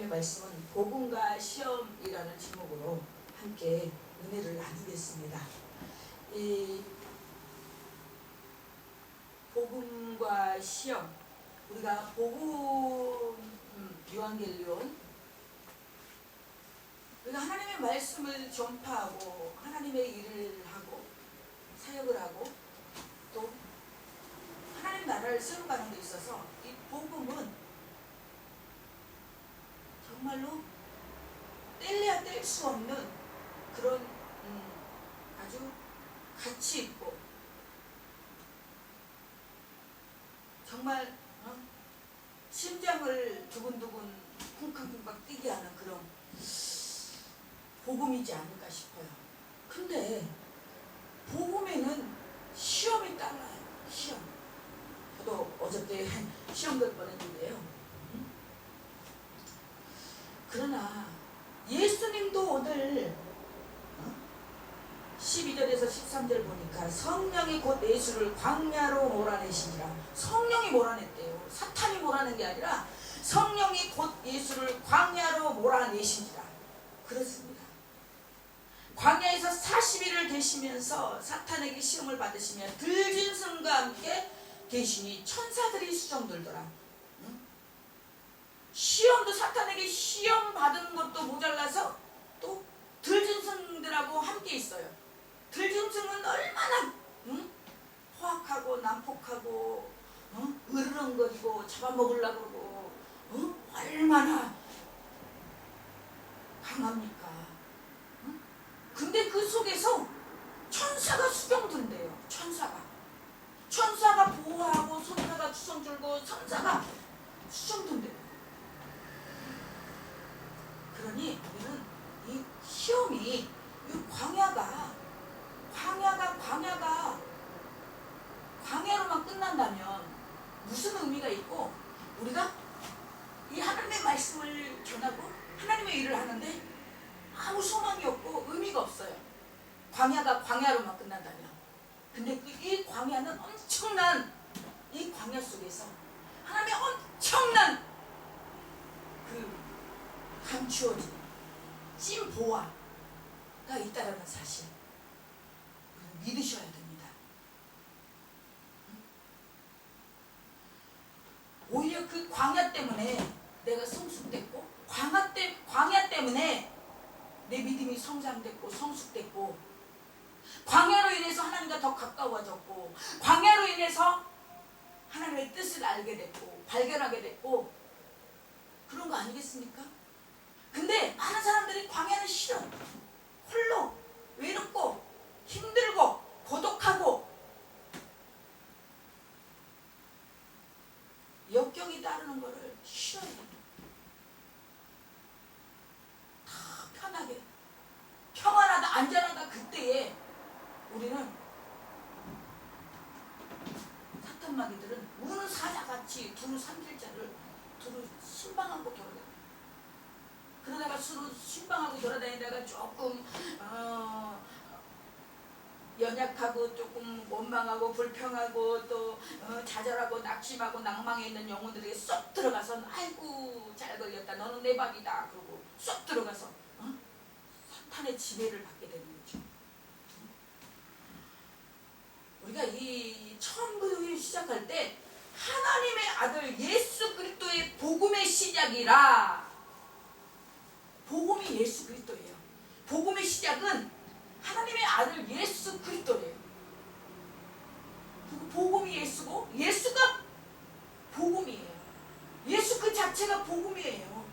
하나님의 말씀은 복음과 시험이라는 제목으로 함께 은혜를 나누겠습니다. 이 복음과 시험, 우리가 복음 유한겔리온, 우리가 하나님의 말씀을 전파하고 하나님의 일을 하고 사역을 하고 또 하나님 나라를 세워가는 데 있어서 이 복음은 정말로 뗄래야 뗄 수 없는 그런 아주 가치 있고 정말 심장을 두근두근 쿵쾅쿵쾅 뛰게 하는 그런 복음이지 않을까 싶어요. 근데 복음에는 시험이 따라요. 시험. 저도 어저께 시험 될 뻔했는데요. 그러나 예수님도 오늘 12절에서 13절 보니까 성령이 곧 예수를 광야로 몰아내시니라. 성령이 몰아냈대요. 사탄이 몰아낸 게 아니라 성령이 곧 예수를 광야로 몰아내시니라. 그렇습니다. 광야에서 40일을 계시면서 사탄에게 시험을 받으시며 들진 승과 함께 계시니 천사들이 수정들더라. 시험도 사탄에게 시험 받은 것도 모자라서 또 들짐승들하고 함께 있어요. 들짐승은 얼마나 포악하고 난폭하고 으르렁거리고 잡아먹으려고 그러고 얼마나 강합니까? 근데 그 속에서 천사가 수정든대요. 천사가 보호하고 천사가 추성 줄고 천사가 수정든대요. 그러니 우리는 이 시험이, 이 광야로만 끝난다면 무슨 의미가 있고, 우리가 이 하나님의 말씀을 전하고 하나님의 일을 하는데 아무 소망이 없고 의미가 없어요. 광야가 광야로만 끝난다면. 근데 이 광야는 엄청난, 이 광야 속에서 하나님의 엄청난 감추어진 찐 보화가 있다는 사실 믿으셔야 됩니다. 오히려 그 광야 때문에 내가 성숙됐고, 광야 때문에 내 믿음이 성장됐고 성숙됐고, 광야로 인해서 하나님과 더 가까워졌고, 광야로 인해서 하나님의 뜻을 알게 됐고 발견하게 됐고, 그런 거 아니겠습니까? 근데 많은 사람들이 광야는 싫어. 홀로 외롭고 힘들고 고독하고 역경이 따르는 거를 싫어해요. 다 편하게 평안하다 안전하다 그때에 우리는 사탄마귀들은 우는 사자같이 두루 삼킬자를 두루 신방하고 돌아다녀요. 그러다가 수로 신방하고 돌아다니다가 조금 연약하고 조금 원망하고 불평하고 또 좌절하고 낙심하고 낭망해 있는 영혼들에게 쏙 들어가서 아이고 잘 걸렸다 너는 내 밥이다 그러고 쏙 들어가서 사탄의 지배를 받게 되는 거죠. 우리가 이 처음부터 시작할 때 하나님의 아들 예수 그리스도의 복음의 시작이라. 복음이 예수 그리스도예요. 복음의 시작은 하나님의 아들 예수 그리스도예요. 복음이 예수고 예수가 복음이에요. 예수 그 자체가 복음이에요.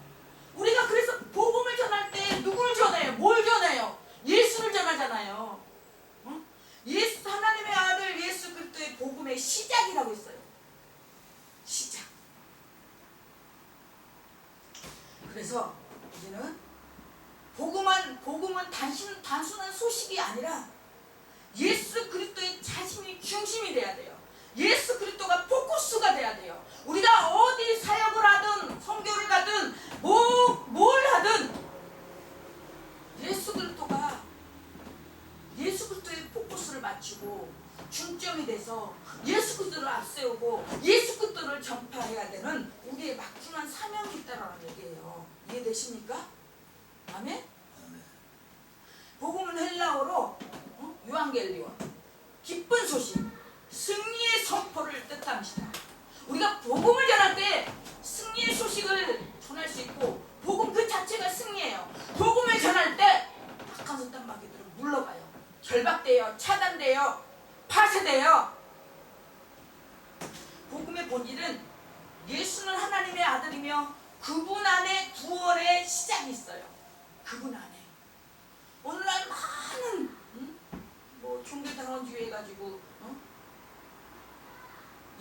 우리가 그래서 복음을 전할 때 누구를 전해요? 뭘 전해요? 예수를 전하잖아요. 예수 하나님의 아들 예수 그리스도의 복음의 시작이라고 했어요. 시작. 그래서 우리는 복음은 단순한 소식이 아니라 예수 그리스도의 자신이 중심이 돼야 돼요. 예수 그리스도가 포커스가 돼야 돼요. 우리가 어디 사역을 하든 선교를 가든 뭘 하든 예수 그리스도의 포커스를 맞추고 중점이 돼서 예수 그리스도를 앞세우고 예수 그리스도를 전파해야 되는 우리의 막중한 사명이 있다라는 얘기예요. 이해되시죠? 되십니까? 아멘? 아멘. 복음은 헬라어로 유앙겔리온, 기쁜 소식, 승리의 선포를 뜻합니다. 우리가 복음을 전할 때 승리의 소식을 전할 수 있고, 복음 그 자체가 승리예요. 복음을 전할 때 악한 사탄 마귀들은 물러가요. 결박돼요, 차단돼요, 파쇄돼요. 복음의 본질은 예수는 하나님의 아들이며 그분 안에 구원의 시작이 있어요. 그분 안에. 오늘날 많은 뭐 종교당원주의 해가지고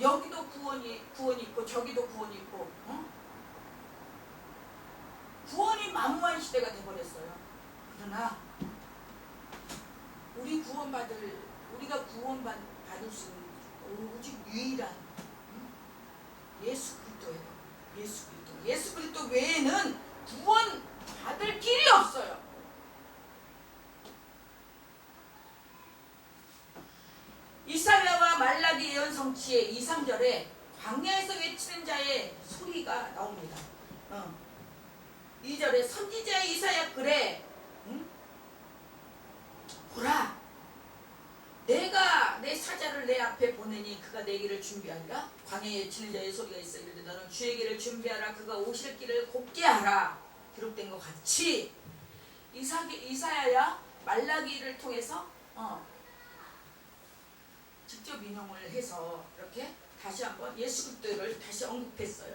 여기도 구원이 있고 저기도 구원이 있고 구원이 만무한 시대가 돼버렸어요. 그러나 우리가 구원받을 수 있는 오직 유일한 예수 그리스도예요. 예수 그리스도 외에는 구원받을 길이 없어요. 이사야와 말라기 예언 성취의 2, 3절에 광야에서 외치는 자의 소리가 나옵니다. 2절에 선지자 이사야 글에 보라, 내가 내 사자를 내 앞에 보내니 그가 내 길을 준비하리라. 광야에 외치는 자의 소리가 있어 이르되 너는 주의 길을 준비하라. 그가 오실 길을 곱게 하라. 기록된 것 같이 이사야야 말라기를 통해서 직접 인용을 해서 이렇게 다시 한번 예수 그리스도를 다시 언급했어요.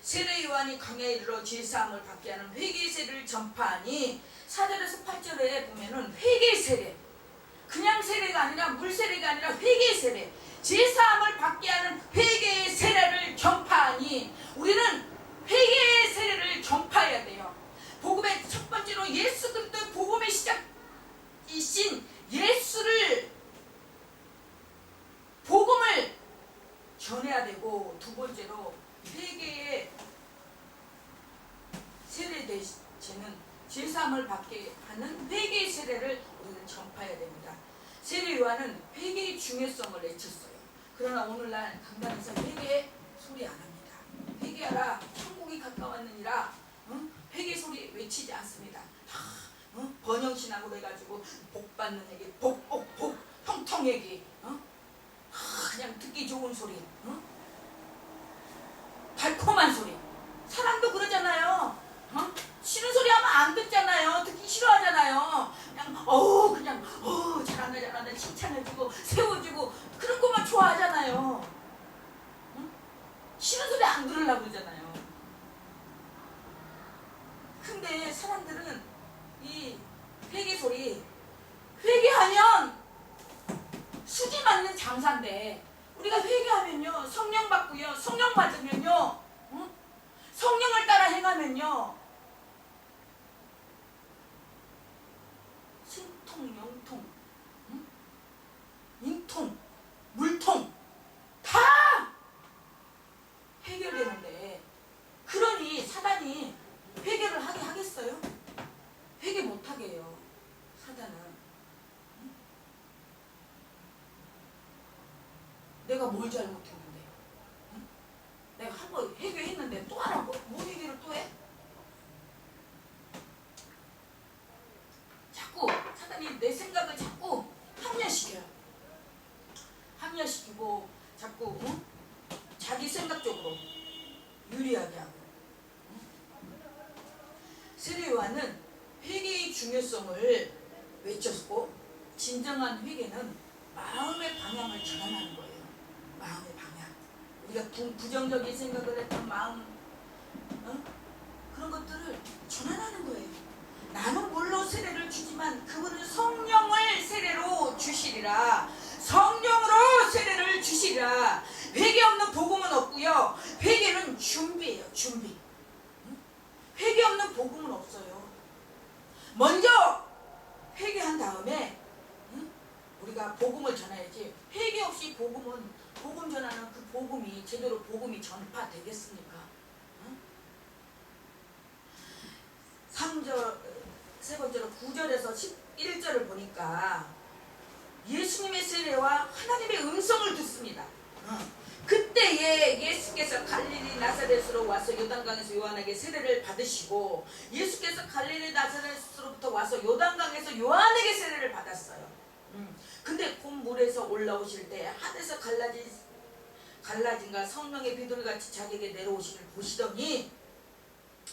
세례 요한이 광야에 이르러 죄사함을 받게 하는 회개의 세례를 전파하니 4절에서 8절에 보면은 회개의 세례, 그냥 세례가 아니라 물 세례가 아니라 회개의 세례, 죄사함을 받게 하는 회개의 세례를 전파하니 우리는 회개의 세례를 전파해야 돼요. 복음의 첫 번째로 예수 그리스도의 복음의 시작이신 예수를 복음을 전해야 되고, 두 번째로 회개의 세례 되시는 제사함을 받게 하는 회개의 세례를 우리는 전파해야 됩니다. 세례 요한은 회개의 중요성을 외쳤어요. 그러나 오늘날 강단에서 회개의 소리 안 합니다. 회개하라, 천국이 가까웠느니라, 회개 소리 외치지 않습니다. 번영신학으로 해가지고 복 받는 얘기, 복, 형통 얘기, 그냥 듣기 좋은 소리, 달콤한 소리. 사람도 그러잖아요. 싫은 소리 하면 안 듣잖아요. 듣기 싫어하잖아요. 그냥 잘한다 칭찬해주고 세워주고 그런 것만 좋아하잖아요. 싫은 소리 안 들으려고 그러잖아요. 근데 사람들은 이 회개 소리, 회개하면 수지 맞는 장사인데, 우리가 회개하면요 성령 받고요, 성령 받으면요 성령을 따라 행하면요 신통, 영통, 인통, 물통 다 해결되는데, 그러니 사단이 회개를 하게 하겠어요? 회개 못하게 해요. 사단은 내가 뭘 잘못했는데, 내가 한 번 회개했는데 또 하라고? 뭐 회개를 또 해? 자꾸 사단이 내 생각을 자꾸 합리화시켜요. 합리화시키고 자꾸 자기 생각적으로 유리하게 하고. 세례 요한은 회개의 중요성을 외쳤고, 진정한 회개는 마음의 방향을 전환하는 거예요. 마음의 방향. 우리가 부정적인 생각을 했던 마음, 그런 것들을 전환하는 거예요. 나는 물로 세례를 주지만 그분은 성령을 세례로 주시리라. 성령으로 세례를 주시리라. 회개 없는 복음은 없고요, 회개는 준비예요. 준비. 회개 없는 복음은 없어요. 먼저 회개한 다음에 우리가 복음을 전해야지. 회개 없이 복음 전하는 그 복음이 제대로 복음이 전파되겠습니까? 3절, 세 번째로 9절에서 11절을 보니까 예수님의 세례와 하나님의 음성을 듣습니다. 그때 그때에 예수께서 갈릴리 나사렛으로 와서 요단강에서 요한에게 세례를 받으시고, 예수께서 갈릴리 나사렛으로부터 와서 요단강에서 요한에게 세례를 받았어요. 근데 곧 물에서 올라오실 때 하늘에서 갈라진가 성령의 비둘기같이 자기에게 내려오시길 보시더니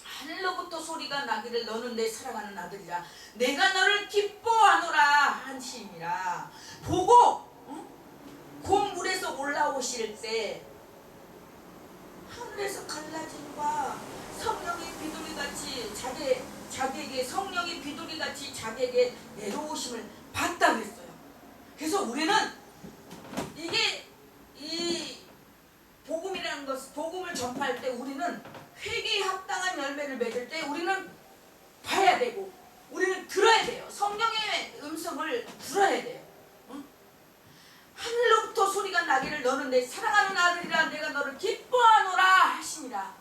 하늘로부터 소리가 나기를 너는 내 사랑하는 아들이라 내가 너를 기뻐하노라 하시니라. 보고 곧 물에서 올라오실 때 하늘에서 갈라진과 성령의 비둘기같이 자기에게 성령의 비둘기같이 자기에게 내려오심을 봤다 그랬어요. 그래서 우리는 이 복음이라는 것, 복음을 전파할 때 우리는 회개에 합당한 열매를 맺을 때 우리는 봐야 되고 우리는 들어야 돼요. 성령의 음성을 들어야 돼요. 하늘로부터 소리가 나기를 너는 내 사랑하는 아들이라 내가 너를 기뻐하노라 하시니라.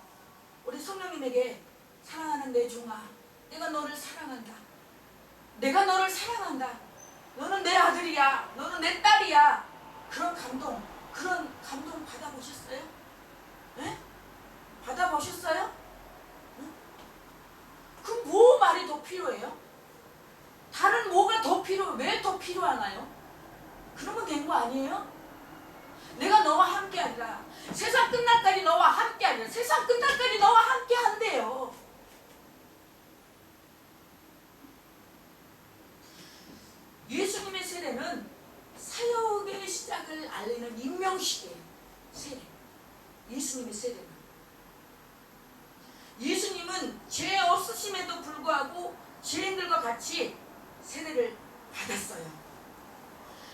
우리 성령님에게 사랑하는 내 종아, 내가 너를 사랑한다. 내가 너를 사랑한다. 너는 내 아들이야. 너는 내 딸이야. 그런 감동 받아보셨어요? 네? 받아보셨어요? 그럼 뭐 말이 더 필요해요? 다른 뭐가 더 왜 더 필요하나요? 그러면 된 거 아니에요? 내가 너와 함께 하리라. 세상 끝날까지 너와 함께 하리라. 세상 끝날까지 너와 함께 한대요. 예수님의 세례는 사역의 시작을 알리는 임명식이에요. 세례. 예수님의 세례는. 예수님은 죄 없으심에도 불구하고 죄인들과 같이 세례를 받았어요.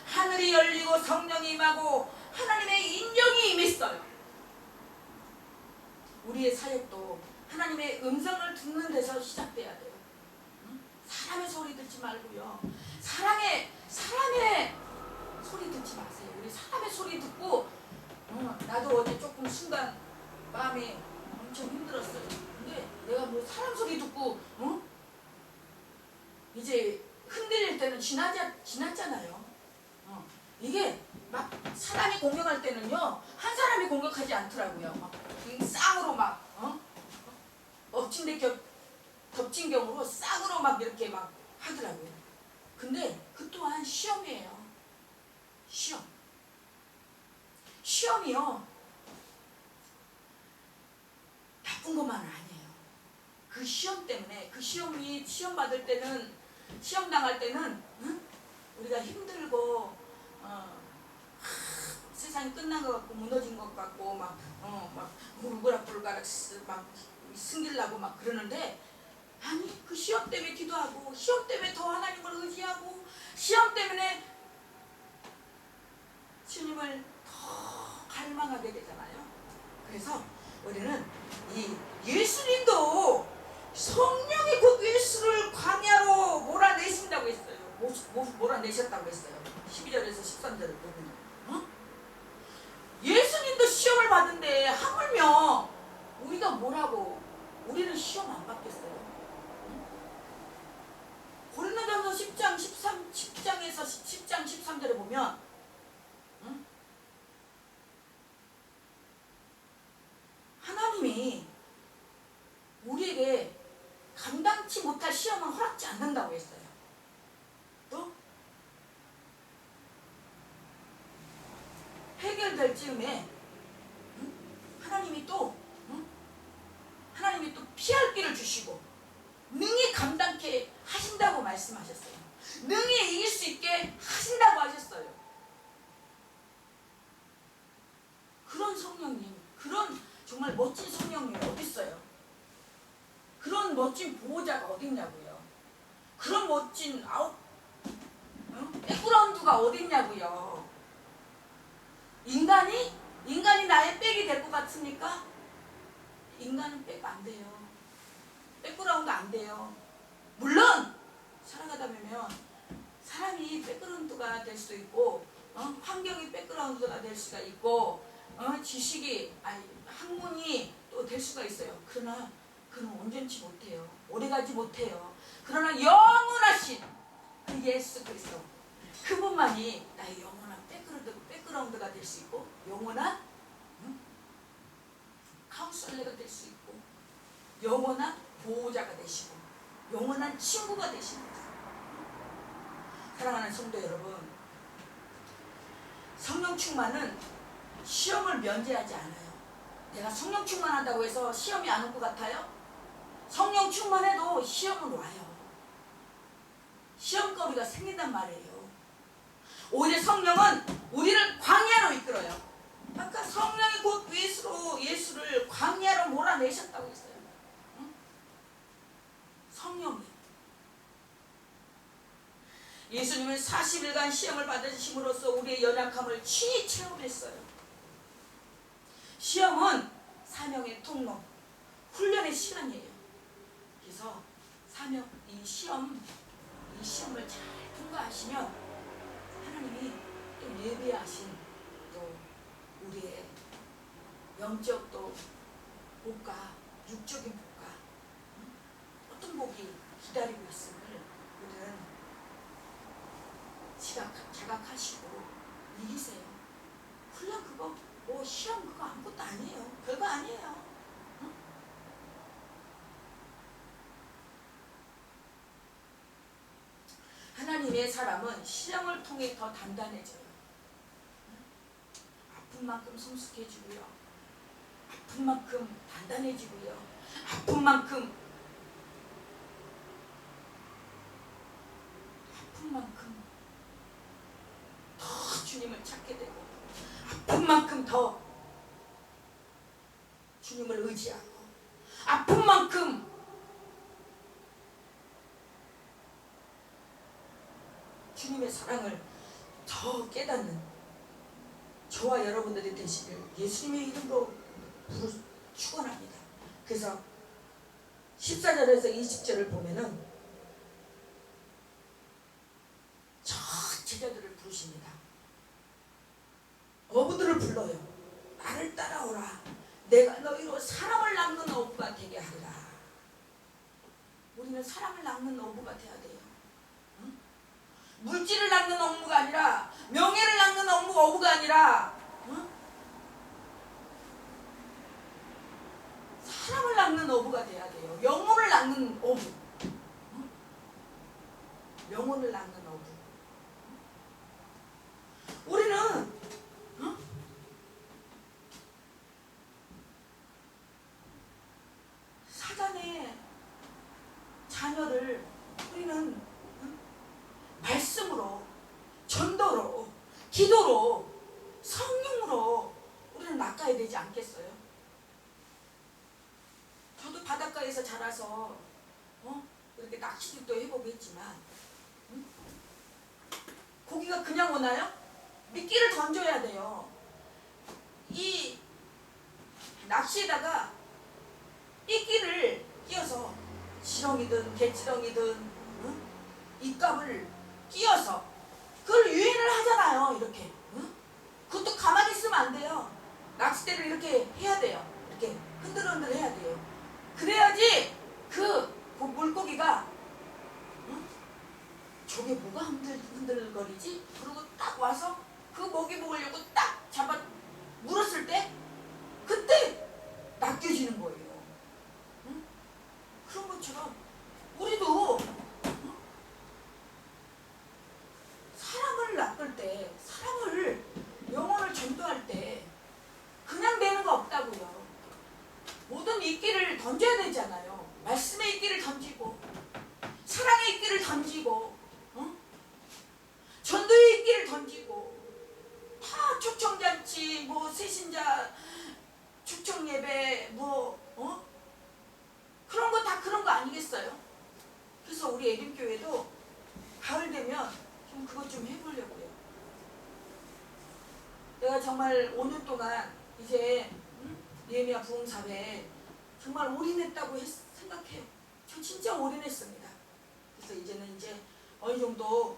하늘이 열리고 성령이 임하고 하나님의 인정이 임했어요. 우리의 사역도 하나님의 음성을 듣는 데서 시작돼야 돼요. 사람의 소리 듣지 말고요. 사람의 소리 듣지 마세요. 우리 사람의 소리 듣고 나도 어제 조금 순간 마음이 엄청 힘들었어요. 근데 내가 뭐 사람 소리 듣고 이제 흔들릴 때는 지났잖아요. 이게 막 사람이 공격할 때는요 한 사람이 공격하지 않더라고요. 막 쌍으로 막 덮친 경우로 쌍으로 막 이렇게 막 하더라고요. 근데 그 또한 시험이에요. 시험이요 나쁜 것만은 아니에요. 그 시험 때문에 시험 받을 때는 시험 당할 때는 우리가 힘들고 세상이 끝난 것 같고 무너진 것 같고 막 울그락불가락 막 승질나고 막 그러는데 아니 그 시험 때문에 기도하고 시험 때문에 더 하나님을 의지하고 시험 때문에 주님을 더 갈망하게 되잖아요. 그래서 우리는 이 예수님도 성령이 그 예수를 광야로 몰아내신다고 했어요. 몰아내셨다고 했어요. 12절에서 13절을 보면 예수님도 시험을 받은데 하물며 우리가 뭐라고 우리는 시험 안 받겠어요. 고린도전서 10장에서 10장 13절에 보면 하나님이 우리에게 감당치 못할 시험은 허락지 않는다고 했어요. 또 해결될 즈음에 하나님이 또 피할 길을 주시고 능히 감당케 하신다고 말씀하셨어요. 능히 이길 수 있게 하신다고 하셨어요. 그런 성령님, 그런 정말 멋진 성령님 어디 있어요? 그런 멋진 보호자가 어디 있냐고요? 그런 멋진 백그라운드가 어디 있냐고요? 인간이 나의 백이 될 것 같습니까? 인간은 백 안 돼요. 백그라운드 안 돼요. 물론 살아가다 보면 사람이 백그라운드가 될 수도 있고 환경이 백그라운드가 될 수가 있고 지식이 학문이 또 될 수가 있어요. 그러나 그는 온전치 못해요. 오래가지 못해요. 그러나 영원하신 그 예수 그리스도 그분만이 나의 영원한 백그라운드가 될 수 있고 영원한 카운슬러가 될 수 있고 영원한 보호자가 되시고 영원한 친구가 되십니다. 사랑하는 성도 여러분, 성령 충만은 시험을 면제하지 않아요. 내가 성령 충만한다고 해서 시험이 안 올 것 같아요? 성령 충만해도 시험은 와요. 시험거리가 생긴단 말이에요. 오히려 성령은 우리를 광야로 이끌어요. 아까 성령이 곧 예수를 광야로 몰아내셨다고 했어요. 응? 성령이. 예수님은 40일간 시험을 받으심으로써 우리의 연약함을 친히 체험했어요. 시험은 사명의 통로, 훈련의 시간이에요. 그래서 이 시험을 잘 통과하시면 하나님이 또 예비하신 또 우리의 영적 또 복과 육적인 복과 어떤 복이 기다리고 있음을 우리는 자각하시고 이기세요. 훈련 그거 시험 그거 아무것도 아니에요. 별거 아니에요. 응? 하나님의 사람은 시험을 통해 더 단단해져요. 아픈 만큼 성숙해지고요. 아픈 만큼 단단해지고요. 아픈 만큼 더 주님을 찾게 되고 아픈 만큼 더 주님을 의지하고 아픈 만큼 주님의 사랑을 더 깨닫는 저와 여러분들이 되시길 예수님의 이름으로 축원합니다. 그래서 14절에서 20절을 보면은 저 제자들을 부르십니다. 어부들을 불러요. 나를 따라오라. 내가 너희로 사람을 낚는 어부가 되게 하리라. 우리는 사람을 낚는 어부가 돼야 돼요. 응? 물질을 낚는 어부가 아니라 명예를 낚는 어부가 아니라 응? 사람을 낚는 어부가 돼야 돼요. 영혼을 낚는 어부. 응? 영혼을 낚는 어부. 우리는 사단의 자녀를 우리는 말씀으로, 전도로, 기도로, 성령으로 우리는 낚아야 되지 않겠어요? 저도 바닷가에서 자라서 이렇게 낚시도 해보고 했지만 고기가 그냥 오나요? 미끼를 던져야 돼요. 이 낚시에다가 이끼를 끼워서 지렁이든 개지렁이든 입갑을 끼워서 그걸 유인을 하잖아요. 이렇게 그것도 가만히 있으면 안 돼요. 낚싯대를 이렇게 해야 돼요. 이렇게 흔들흔들 해야 돼요. 그래야지 그 물고기가 저게 뭐가 흔들거리지? 그러고 딱 와서 그 먹이 먹으려고 딱 잡아 물었을 때 그때 낚여지는 거예요. 응? 그런 것처럼 우리도 사람을 낚을 때, 사람을 영혼을 전도할 때 그냥 되는 거 없다고요. 모든 이끼를 던져야 되잖아요. 말씀의 이끼를 던지고 사랑의 이끼를 던지고 전도의 이끼를 던지고 다 초청잔치 새신자 초청예배 그런 거 다 그런 거 아니겠어요? 그래서 우리 에림교회도 가을 되면 좀 그것 좀 해보려고요. 내가 정말 5년 동안 이제 예미야 부흥사회에 정말 올인했다고 생각해요. 저 진짜 올인했습니다. 그래서 이제는 이제 어느 정도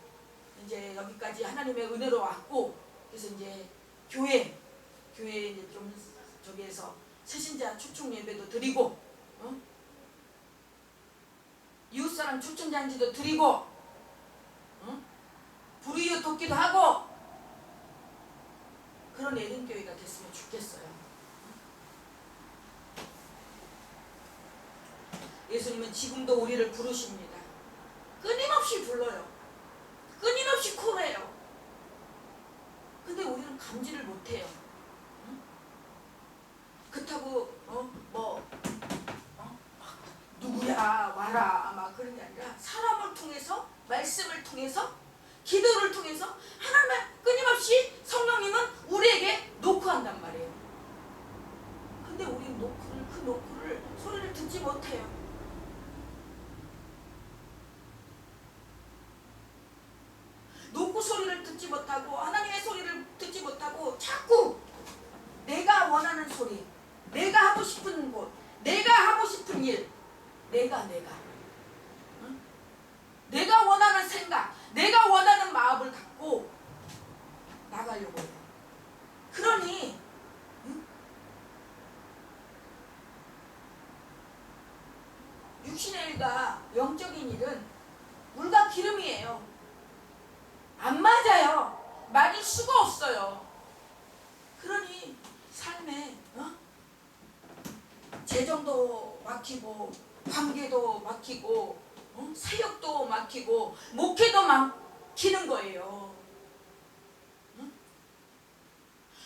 이제 여기까지 하나님의 은혜로 왔고, 그래서 이제 교회 이제 좀 저기에서 새신자 초청 예배도 드리고, 이웃사람 초청 잔치도 드리고, 불이웃 돕기도 하고, 그런 에린교회가 됐으면 좋겠어요. 예수님은 지금도 우리를 부르십니다. 끊임없이 불러요. 끊임없이 콜해요. 근데 우리는 감지를 못해요. 응? 그렇다고 누구야 와라 막 그런 게 아니라 사람을 통해서, 말씀을 통해서, 기도를 통해서 하나님의 끊임없이 성령님은 우리에게 노크한단 말이에요. 근데 우리는 그 노크를 소리를 듣지 못해요. 노크 소리를 듣지 못하고 하나님의 소리를 듣지 못하고 자꾸 내가 원하는 소리, 내가 하고 싶은 곳, 내가 하고 싶은 일, 내가 응? 내가 원하는 생각, 내가 원하는 마음을 갖고 나가려고 해요. 그러니 응? 육신의 일과 영적인 일은 물과 기름이에요. 안 맞아요. 맞을 수가 없어요. 그러니 삶에 재정도 막히고, 관계도 막히고, 사역도 막히고, 목회도 막히는 거예요.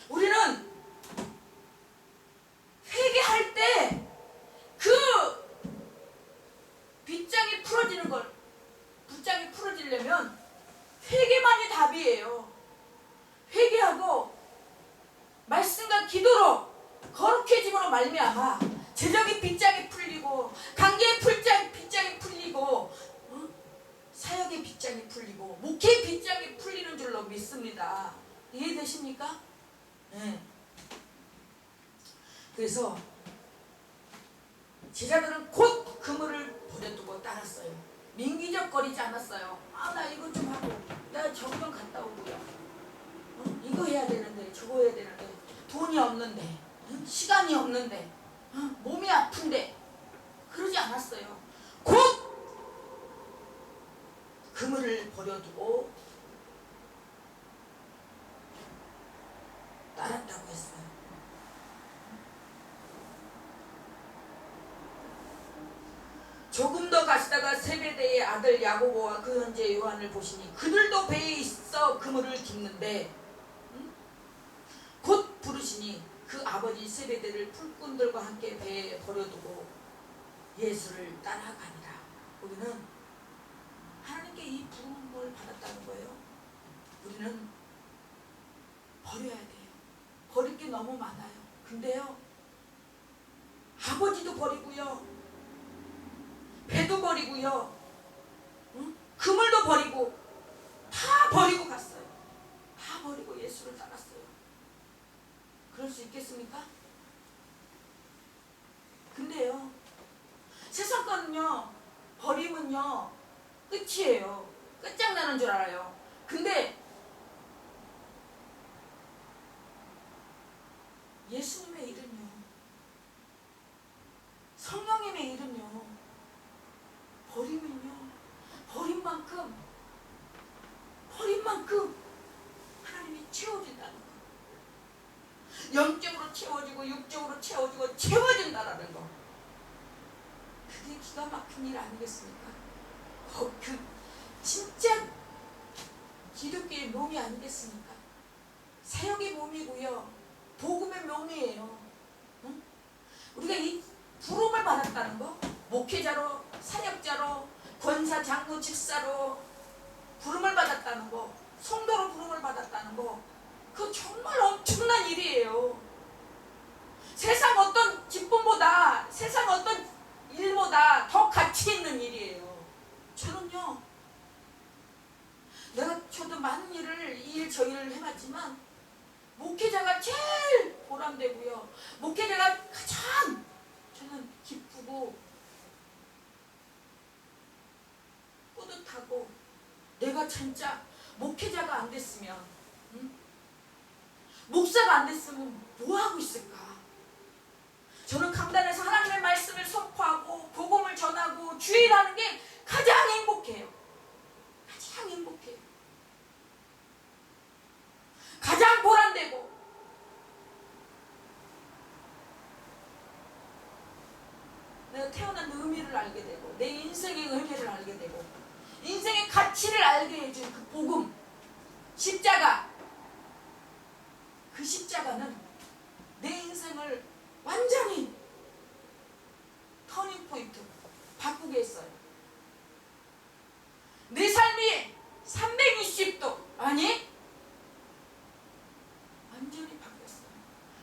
우리는 회개할 때 그 빗장이 풀어지는 걸, 빗장이 풀어지려면 회개만이 답이에요. 회개하고 말씀과 기도로 거룩해짐으로 말미암아 재정의 빗장이 풀리고, 관계의 빗장이 풀리고, 사역의 빗장이 풀리고, 목회의 빗장이 풀리는 줄로 믿습니다. 이해되십니까? 네. 그래서 제자들은 곧 그물을 버려두고 따랐어요. 민기적거리지 않았어요. 나 이거 좀 하고, 나 저거 좀 갔다 오고요. 이거 해야 되는데, 저거 해야 되는데, 돈이 없는데, 시간이 없는데, 몸이 아픈데, 그러지 않았어요. 곧 그물을 버려두고 따랐다고 했어요. 조금 더 가시다가 세베대의 아들 야고보와 그 형제 요한을 보시니 그들도 배에 있어 그물을 깁는데 곧 부르시니 그 아버지 세베대를 풀꾼들과 함께 배에 버려두고 예수를 따라가니라. 우리는 하나님께 이 부름을 받았다는 거예요. 우리는 버려야 돼요. 버릴 게 너무 많아요. 근데요, 아버지도 버리고요, 배도 버리고요, 그물도 버리고, 다 버리고 갔어요. 다 버리고 예수를 따랐어요. 그럴 수 있겠습니까? 근데요, 세상 거는요, 버리면요 끝이에요. 끝장나는 줄 알아요. 근데 예수님의 일은요, 성령님의 일은요, 버리면요 버린 만큼 하나님이 채워준다는 거. 영적으로 채워지고 육적으로 채워지고 채워준다라는 거. 그게 기가 막힌 일 아니겠습니까? 그 진짜 기독교의 몸이 아니겠습니까? 사역의 몸이고요, 복음의 몸이에요. 응? 우리가 이 부름을 받았다는 거, 목회자로, 사역자로, 권사, 장로, 집사로 부름을 받았다는 거, 성도로 부름을 받았다는 거, 그거 정말 엄청난 일이에요. 세상 어떤 기쁨보다, 세상 어떤 일보다 더 가치 있는 일이에요. 저는요, 저도 많은 일을, 이 일 저 일을 해봤지만 목회자가 제일 보람되고요, 목회자가 가장 저는 기쁘고 뿌듯하고, 내가 진짜 목회자가 안 됐으면, 목사가 안 됐으면 뭐 하고 있을까? 저는 강단에서 하나님의 말씀을 선포하고 복음을 전하고 주일하는 게 가장 행복해요. 가장 행복해요. 가장 보람되고, 내가 태어난 의미를 의미를 알게 되고 내 인생의 의미를 알게 되고 인생의 가치를 알게 해준 그 복음, 십자가. 그 십자가는 내 인생을 완전히 터닝포인트 바꾸게 했어요. 내 삶이 360도 아니 완전히 바뀌었어요.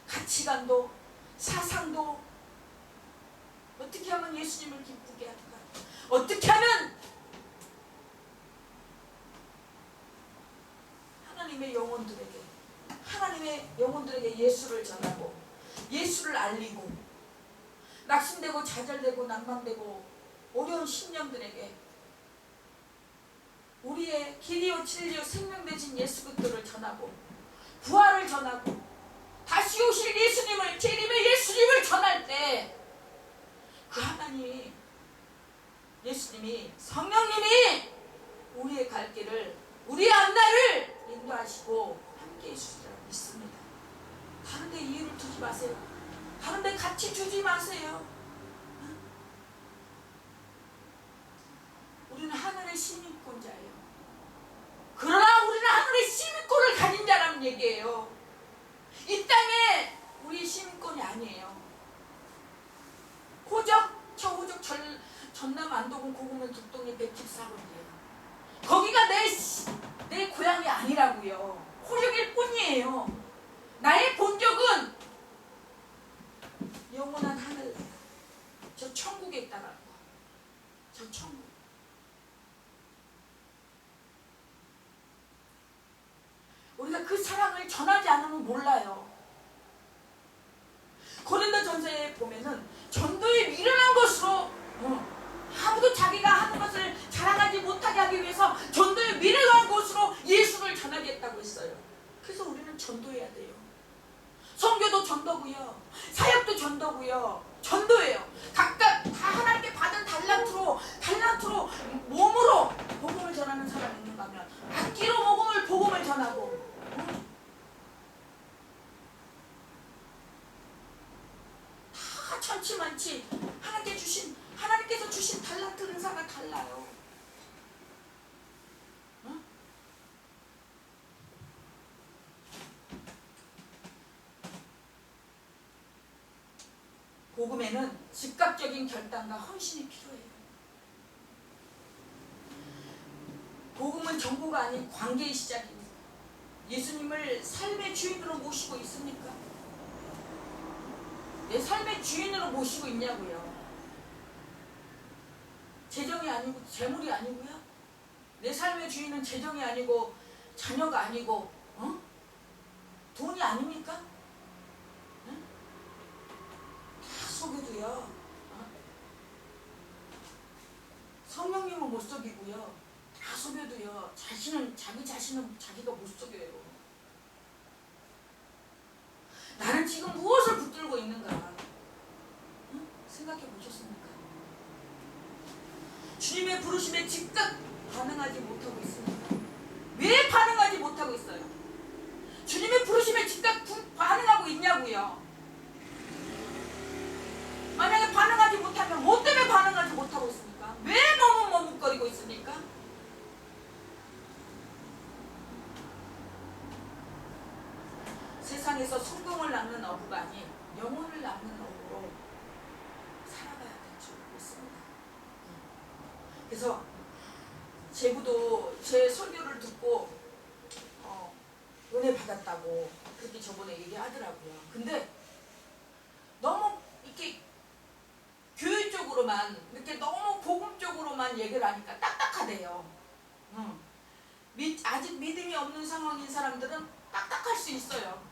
가치관도 사상도 어떻게 하면 예수님을 기쁘게 할까? 어떻게 하면 하나님의 영혼들에게 예수를 전하고 예수를 알리고 낙심되고 좌절되고 낭만되고 어려운 심령들에게 우리의 길이요 진리요 생명 되신 예수 그리스도를 전하고 부활을 전하고 다시 오실 예수님을 재림의 예수님을 전할 때 그 하나님이 예수님이 성령님이 우리의 갈 길을 우리의 앞날을 인도하시고 함께 해주시리라 믿습니다. 다른 데 이유를 두지 마세요. 다른 데 가치 주지 마세요. 우리는 하늘의 시민권자예요. 그러나 우리는 하늘의 시민권을 가진 자라는 얘기예요. 이 땅에 우리 시민권이 아니에요. 호적 전남 안동은 고구면 북동리 114번이에요. 거기가 내 고향이 아니라고요. 호적일 뿐이에요. 나의 본적은 영원한 하늘, 저 천국에 있다라는 거. 저 천국. 우리가 그 사랑을 전하지 않으면 몰라요. 고린도전서에 보면은 전도에 미련한 것으로 아무도 자기가 하는 것을 자랑하지 못하게 하기 위해서 전도에 미련한 것으로 예수를 전하겠다고 했어요. 그래서 우리는 전도해야 돼요. 선교도 전도고요. 사역도 전도고요. 전도예요. 각각 다 하나님께 받은 달란트로 몸으로 복음을 전하는 사람이 있는가 하면 악기로 복음을 전하고 다 천치만치 하나님께서 주신 달란트 은사가 달라요. 복음에는 즉각적인 결단과 헌신이 필요해요. 복음은 정보가 아닌 관계의 시작입니다. 예수님을 삶의 주인으로 모시고 있습니까? 내 삶의 주인으로 모시고 있냐고요. 재정이 아니고 재물이 아니고요. 내 삶의 주인은 재정이 아니고 자녀가 아니고 돈이 아닙니까? 다 속여도요. 성령님은 못 속이고요. 다 속여도요. 자기 자신은 자기가 못 속여요. 나는 지금 무엇을 붙들고 있는가? 생각해 보셨습니까? 주님의 부르심에 즉각 반응하지 못하고 있습니다. 왜 반응하지 못하고 있어요? 주님의 부르심에 즉각 반응하고 있냐고요. 만약에 반응하지 못하면 뭐 때문에 반응하지 못하고 있습니까? 왜 머뭇거리고 있습니까? 세상에서 성공을 낳는 어부가 아닌 영혼을 낳는 어부로 살아가야 될 줄 믿습니다. 그래서 제부도 제 설교를 듣고 은혜 받았다고 그렇게 저번에 얘기하더라고요. 근데 너무 이렇게 교회 쪽으로만 이렇게 너무 복음 쪽으로만 얘기를 하니까 딱딱하대요. 아직 믿음이 없는 상황인 사람들은 딱딱할 수 있어요.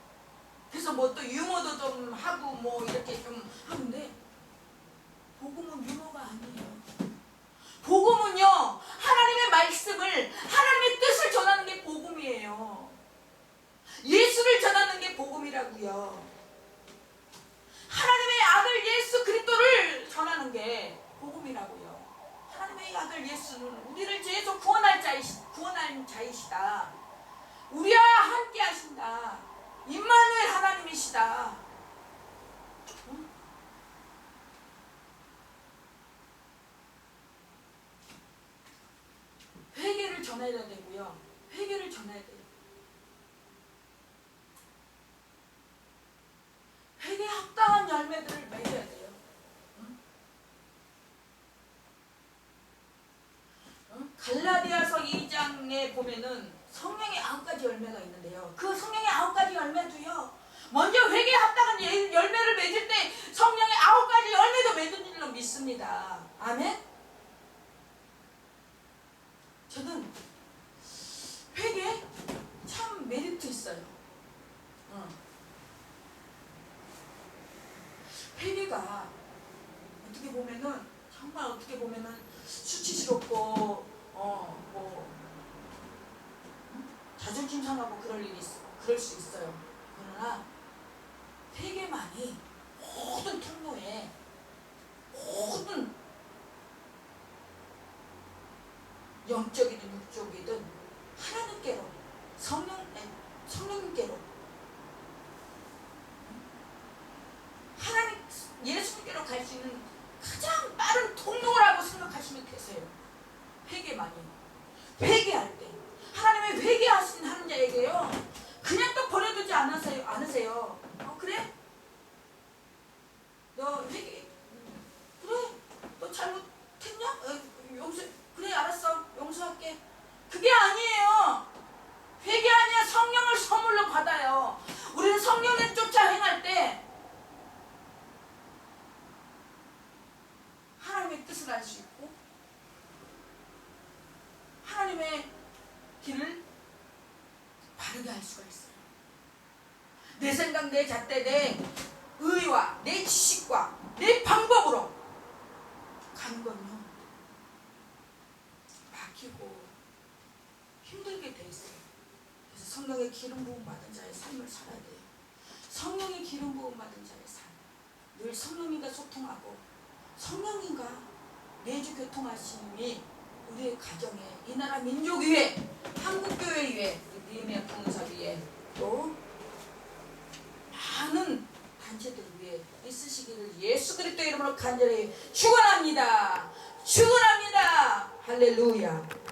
그래서 뭐 또 유머도 좀 하고 뭐 이렇게 좀 하는데 복음은 유머가 아니에요. 복음은요 하나님의 말씀을 하나님의 뜻을 전하는 게 복음이에요. 예수를 전하는 게 복음이라고요. 하나님의 아들 예수 그리스도를 전하는 게 복음이라고요. 하나님의 아들 예수는 우리를 죄에서 구원할 자이시다. 우리와 함께 하신다. 임마누엘 하나님이시다. 전해야 되고요. 회개를 전해야 돼요. 회개에 합당한 열매들을 맺어야 돼요. 응? 응? 갈라디아서 2장에 보면은 성령의 9가지 열매가 있는데요. 그 성령의 9가지 열매도요. 먼저 회개에 합당한 열매를 맺을 때 성령의 9가지 열매도 맺은 줄로 믿습니다. 아멘? 저는 회개 참 메리트 있어요. 회개가 어떻게 보면은 정말 어떻게 보면은 수치스럽고 자존심 상하고 그럴 수 있어요. 그러나 회개만이 모든 통로에 모든 영적이든 육적이든 하나님께로 성령님께로 하나님 예수님께로 갈 수 있는 가장 빠른 통로라고 생각하시면 되세요. 회개만이. 회개할 때 하나님의 회개하신 하는 자에게요 그냥 또 버려두지 않으세요. 그래? 너 회개 그래? 너 잘못했냐? 그래 알았어 용서할게. 그게 아니에요. 회개하냐 성령을 선물로 받아요. 우리는 성령을 쫓아 행할 때 하나님의 뜻을 알 수 있고 하나님의 길을 바르게 할 수가 있어요. 내 생각, 내 잣대, 내 의와 내 지식과 내 방법으로 가는 건요 막히고 힘들게 돼 있어요. 그래서 성령의 기름 부음 받은 자의 삶을 살아야 돼요. 성령의 기름 부음 받은 자의 삶. 늘 성령님과 소통하고 성령님과 매주 교통하심이 우리의 가정에 이 나라 민족 위에 한국교회 위에 니은의 봉사 위에 또 많은 단체들 위에 있으시기를 예수 그리스도 이름으로 간절히 축원합니다. 축원합니다. 할렐루야.